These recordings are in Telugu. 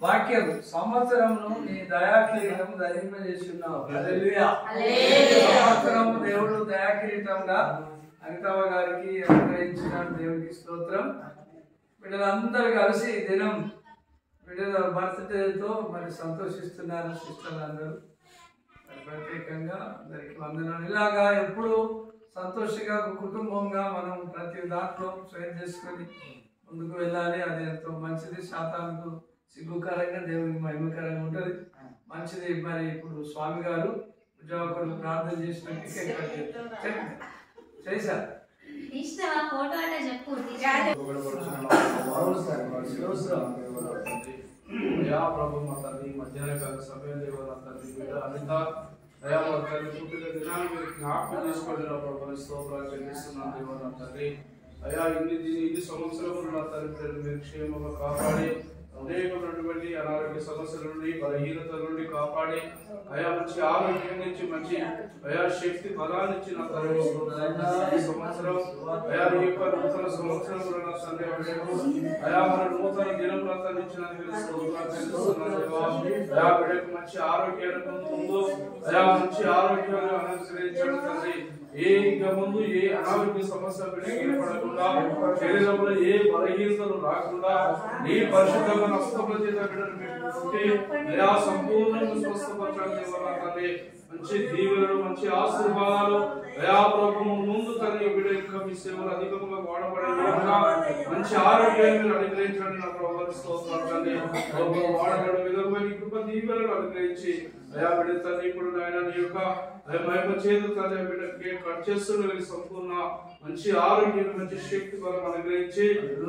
వాక్యం సంవత్సరమును నీ దయాకిరీటం ధరింపజేస్తున్నావు. సంవత్సరము దేవుడు దయాకిరీటంగా అనితమ్మ గారికి అనుగ్రహించిన దేవుడికి స్తోత్రం. వీళ్ళందరూ కలిసి దినం వీళ్ళ బర్త్డేతో మరి సంతోషిస్తున్నారు సిస్టర్లు అందరూ. ప్రత్యేకంగా అందరికి వందనాలు. ఇలాగా ఎప్పుడు సంతోషంగా కుటుంబంగా మనం ప్రతి దాంట్లో షేర్ చేసుకొని ముందుకు వెళ్ళాలి. అది ఎంతో మంచిది. శాతానికి సిగ్గుకరంగా దేవునికి మహిమకరంగా ఉంటుంది. మంచిది. మరి ఇప్పుడు స్వామి గారు ఉద్యోగులు ప్రార్థన చేసినట్టు చేశారు. ప్రభు మా తల్లి మధ్యాహ్న కాల సమయంలో అనిత దయాల తల్లి పుట్టిన దినాన్ని మీరు జ్ఞాపకం చేసుకోండి. ప్రభు స్తోత్రాలు చెల్లిస్తున్నాను దేవా తండ్రి. అయా ఇన్ని సంవత్సరములు నా తండ్రి మీరు క్షేమంగా కాపాడి అనేకమైనటువంటి అనారోగ్య సమస్యల నుండి బలహీనతల నుండి కాపాడి అయా మంచి ఆరోగ్యం నుంచి మంచి అయా శక్తి బలాన్ని ఇచ్చి నా తండ్రి సంవత్సరం అయా ఈ యొక్క నూతన సంవత్సరంలో నా తండ్రి అయా మన నూతన దినములంతా ఇచ్చినందుకు అయా బిడ్డకు మంచి ఆరోగ్యాన్ని ముందు అయా మంచి ఆరోగ్యాన్ని అనుసరించడం తండ్రి. ముందు ఏ అనారోగ్య సమస్య ఏర్పడకుండా శరీరంలో ఏ బలహీనతలు రాకుండా నీ పరిశుద్ధంగా నష్టముల చేత బిడ్డను సంపూర్ణంగా స్వస్థపరచండి. మంచి దీవెనలు మంచి ఆశీర్వాదాలు దయా ప్రభువు ముందు తన బిడ్డ ఇంకా మీ సేవలు అధికంగా వాడబడే విధంగా మంచి ఆరోగ్యాన్ని అనుగ్రహించండి. నా ప్రభువుని స్తోత్రాలు వాడబడే విధంగా నీ కృప దీవెనలు అనుగ్రహించి అయా బిడ్డ తల్లి ఇప్పుడు నాయన నీ యొక్క మహిమ చేత తన బిడ్డకి కట్ చేస్తున్న సంపూర్ణ మంచి ఆరోగ్యం మంచి శక్తి బలం అనుగ్రహించి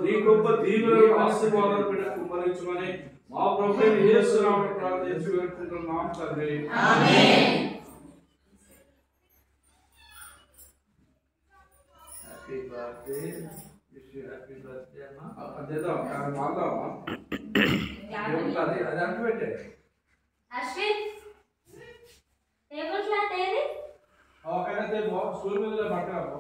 నీ గొప్ప దీవెనలు ఆశీర్వాదాలు బిడ్డ కుమ్మరించమని మా ప్రభువు యేసునామములో ప్రార్థించి వేడుకుంటున్నాం తండ్రి. ఆమేన్. Happy birthday. Wish you happy birthday అమ్మా. అదేదో మాట్లాడమా అది అంటు పెట్టే అశ్విన్ టేబుల్ క్లాత్ ఏది ఓకేనైతే స్కూల్ మీద పట్టుకోపో.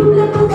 Thank you.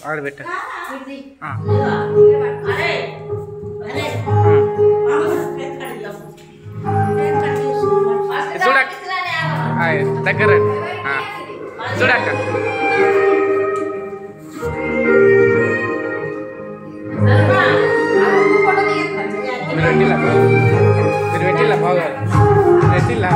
ఆడబెట్ట చూడక్క దగ్గర చూడక్క మీరు పెట్టిల్లా బాగా పెట్టిల్లా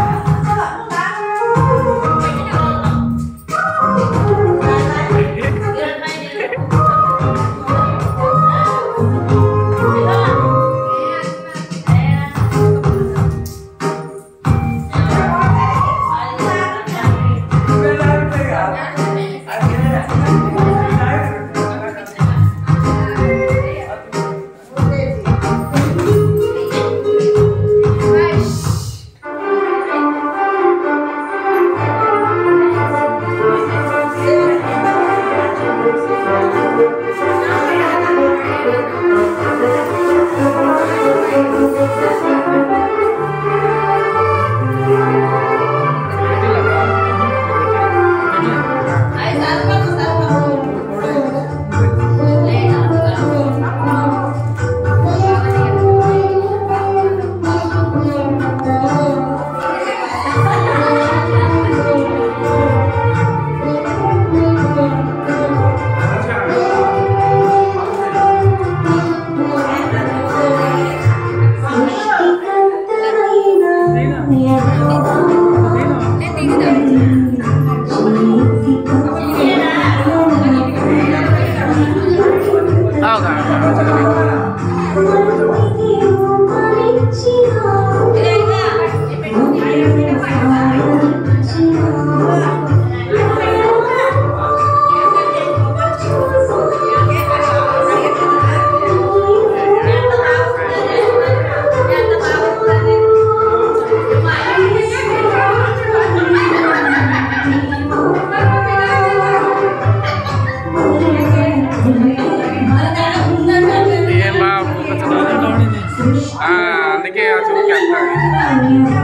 I Thank you.